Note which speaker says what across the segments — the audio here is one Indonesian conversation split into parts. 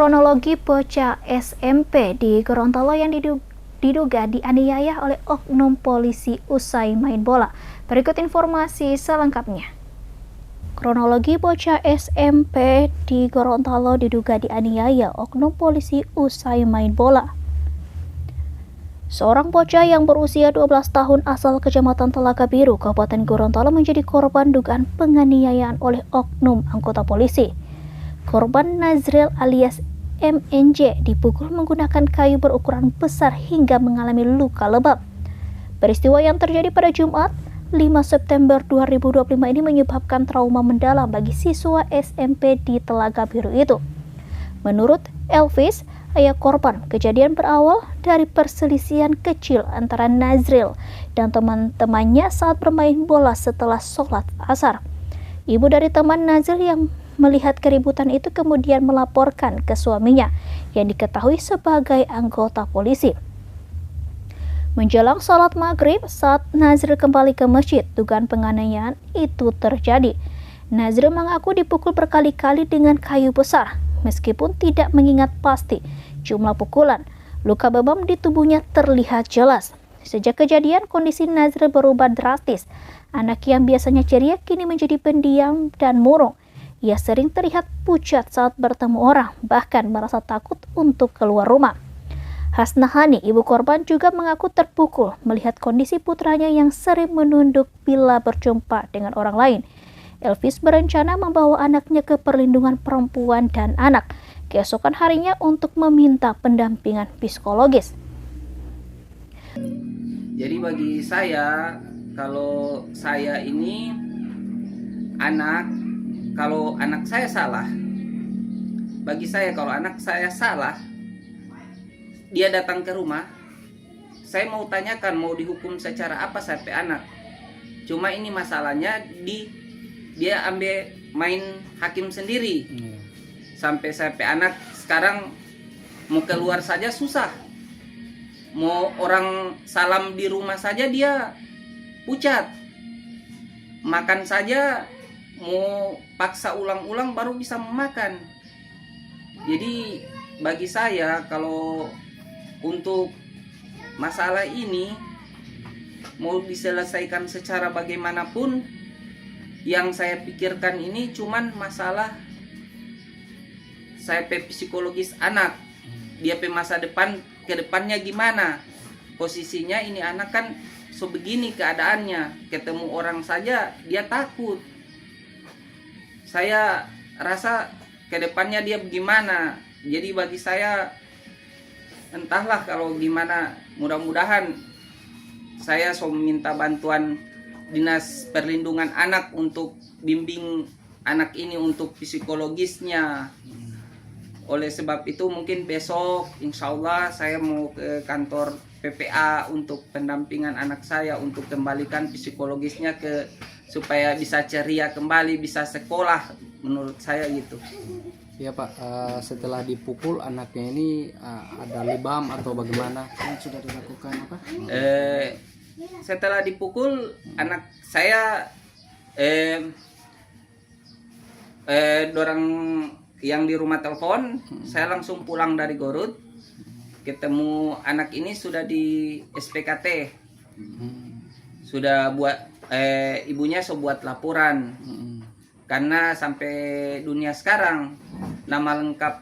Speaker 1: Kronologi bocah SMP di Gorontalo yang diduga dianiaya oleh oknum polisi usai main bola. Berikut informasi selengkapnya. Kronologi bocah SMP di Gorontalo diduga dianiaya oknum polisi usai main bola. Seorang bocah yang berusia 12 tahun asal Kecamatan Telaga Biru, Kabupaten Gorontalo menjadi korban dugaan penganiayaan oleh oknum anggota polisi. Korban Nazril alias MNJ dipukul menggunakan kayu berukuran besar hingga mengalami luka lebam. Peristiwa yang terjadi pada Jumat 5 September 2025 ini menyebabkan trauma mendalam bagi siswa SMP di Telaga Biru itu. Menurut Elvis, ayah korban, kejadian berawal dari perselisihan kecil antara Nazril dan teman-temannya saat bermain bola setelah sholat asar. Ibu dari teman Nazril yang melihat keributan itu kemudian melaporkan ke suaminya yang diketahui sebagai anggota polisi. Menjelang sholat maghrib, saat Nazril kembali ke masjid, dugaan penganiayaan itu terjadi. Nazril mengaku dipukul berkali-kali dengan kayu besar, meskipun tidak mengingat pasti jumlah pukulan. Luka lebam di tubuhnya terlihat jelas. Sejak kejadian, kondisi Nazril berubah drastis. Anak yang biasanya ceria kini menjadi pendiam dan murung. Ia sering terlihat pucat saat bertemu orang, bahkan merasa takut untuk keluar rumah. Hasnahani, ibu korban, juga mengaku terpukul melihat kondisi putranya yang sering menunduk bila berjumpa dengan orang lain. Elvis berencana membawa anaknya ke perlindungan perempuan dan anak keesokan harinya untuk meminta pendampingan psikologis.
Speaker 2: Jadi bagi saya, kalau saya ini kalau anak saya salah, bagi saya kalau anak saya salah, dia datang ke rumah, saya mau tanyakan mau dihukum secara apa sampai anak. Cuma ini masalahnya dia ambil main hakim sendiri. Sampai anak sekarang mau keluar saja susah. Mau orang salam di rumah saja dia pucat. Makan saja mau paksa ulang-ulang baru bisa memakan. Jadi bagi saya kalau untuk masalah ini mau diselesaikan secara bagaimanapun, yang saya pikirkan ini cuman masalah saya psikologis anak. Dia masa depan ke depannya gimana? Posisinya ini anak kan sebegini keadaannya, ketemu orang saja dia takut. Saya rasa ke depannya dia bagaimana. Jadi bagi saya entahlah kalau gimana, mudah-mudahan saya meminta bantuan Dinas Perlindungan Anak untuk bimbing anak ini untuk psikologisnya. Oleh sebab itu mungkin besok insya Allah saya mau ke kantor PPA untuk pendampingan anak saya untuk kembalikan psikologisnya supaya bisa ceria kembali, bisa sekolah, menurut saya gitu.
Speaker 3: Ya Pak, setelah dipukul anaknya ini ada lebam atau bagaimana? Yang sudah dilakukan apa?
Speaker 2: Setelah dipukul anak saya dorang yang di rumah telepon, saya langsung pulang dari Garut, ketemu anak ini sudah di SPKT, sudah buat ibunya buat laporan, karena sampai dunia sekarang nama lengkap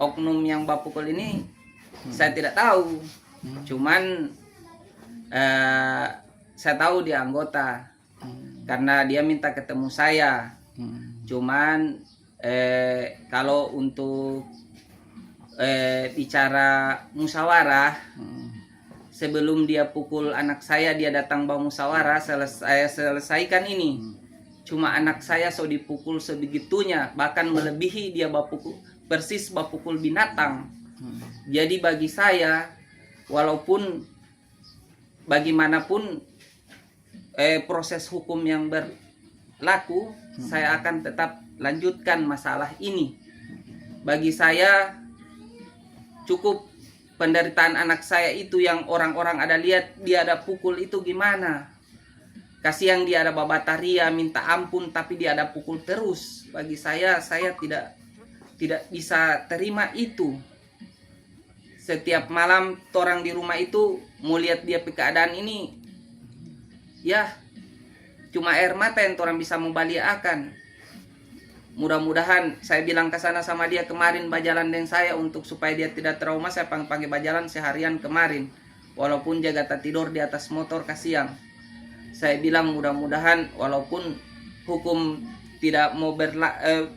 Speaker 2: oknum yang bapukul ini saya tidak tahu, cuman saya tahu dia anggota karena dia minta ketemu saya, cuman kalau untuk bicara musyawarah, sebelum dia pukul anak saya dia datang bawa musyawarah, saya selesaikan ini. Cuma anak saya dipukul sebegitunya, bahkan melebihi dia persis bapukul binatang. Jadi bagi saya, walaupun bagaimanapun proses hukum yang berlaku, saya akan tetap lanjutkan masalah ini. Bagi saya cukup penderitaan anak saya itu yang orang-orang ada lihat dia ada pukul itu gimana. Kasihan dia ada babataria minta ampun tapi dia ada pukul terus. Bagi saya tidak bisa terima itu. Setiap malam orang di rumah itu mau lihat dia keadaan ini, ya cuma air mata yang orang bisa membaliakan. Mudah-mudahan saya bilang ke sana sama dia kemarin bajalan dengan saya untuk supaya dia tidak trauma. Saya pakai bajalan seharian kemarin, walaupun jaga tidur di atas motor kasihan. Saya bilang mudah-mudahan walaupun hukum tidak mau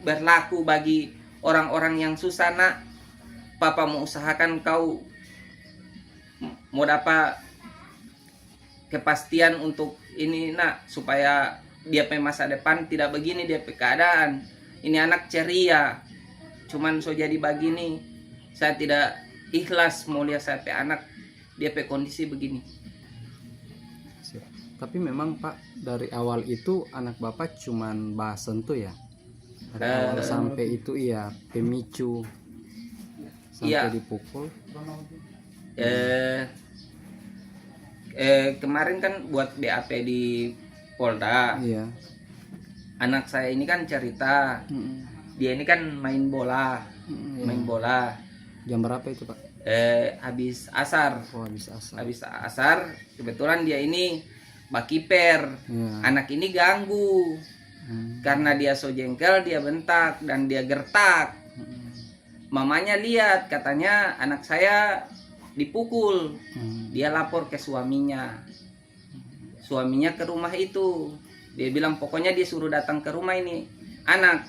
Speaker 2: berlaku bagi orang-orang yang susah, nak, papa mau usahakan kau mau dapat kepastian untuk ini, nak, supaya dia pe masa depan tidak begini dia pe keadaan. Ini anak ceria, cuman so jadi begini. Saya tidak ikhlas mau lihat saya pe anak dia pe kondisi begini.
Speaker 3: Tapi memang Pak, dari awal itu anak Bapak cuman bahas sentuh ya? Dari awal sampai itu iya pemicu sampai
Speaker 2: iya.
Speaker 3: Dipukul.
Speaker 2: Kemarin kan buat BAP di Polda.
Speaker 3: Iya.
Speaker 2: Anak saya ini kan cerita, dia ini kan main bola, main bola.
Speaker 3: Jam berapa itu Pak?
Speaker 2: Habis asar.
Speaker 3: Oh, habis asar.
Speaker 2: Habis asar, kebetulan dia ini bakiper.
Speaker 3: Iya.
Speaker 2: Anak ini ganggu. Karena dia so jengkel, dia bentak dan dia gertak. Mamanya lihat, katanya anak saya dipukul. Dia lapor ke suaminya. Suaminya ke rumah itu. Dia bilang pokoknya dia suruh datang ke rumah ini. Anak,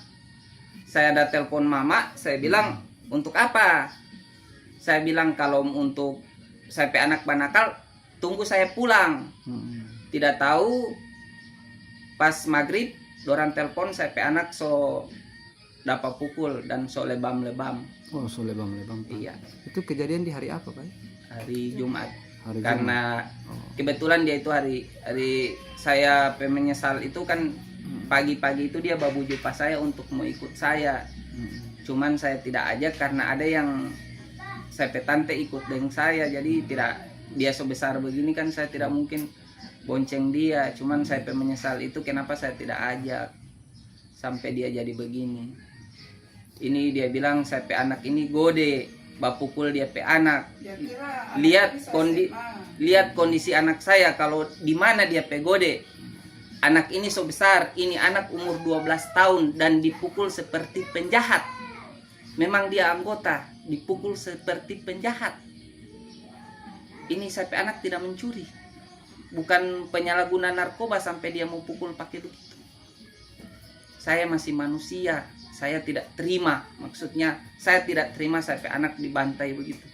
Speaker 2: saya ada telepon mama. Saya bilang untuk apa? Saya bilang kalau untuk sampai anak banakal, tunggu saya pulang. Tidak tahu pas maghrib dorang telepon sampai anak so dapat pukul dan so lebam-lebam.
Speaker 3: Oh, so lebam-lebam Pak.
Speaker 2: Iya.
Speaker 3: Itu kejadian di hari apa Pak?
Speaker 2: Hari Jumat.
Speaker 3: Hari
Speaker 2: Karena
Speaker 3: Jumat.
Speaker 2: kebetulan dia itu hari saya menyesal itu kan pagi-pagi itu dia babuju pas saya untuk mau ikut saya. Cuman saya tidak ajak karena ada yang saya petante ikut dengan saya, jadi tidak, dia sebesar begini kan saya tidak mungkin bonceng dia. Cuman saya menyesal itu kenapa saya tidak ajak sampai dia jadi begini. Ini dia bilang saya pe anak ini gode, bapukul dia pe anak. Lihat kondisi anak saya kalau di mana dia pe gode. Anak ini so besar, ini anak umur 12 tahun dan dipukul seperti penjahat. Memang dia anggota, dipukul seperti penjahat. Ini saya pe anak tidak mencuri. Bukan penyalahguna narkoba sampai dia mau pukul pakai begitu. Saya masih manusia, saya tidak terima. Maksudnya saya tidak terima saya pe anak dibantai begitu.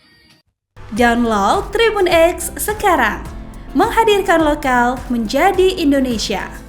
Speaker 4: Download Tribun X sekarang, menghadirkan lokal menjadi Indonesia.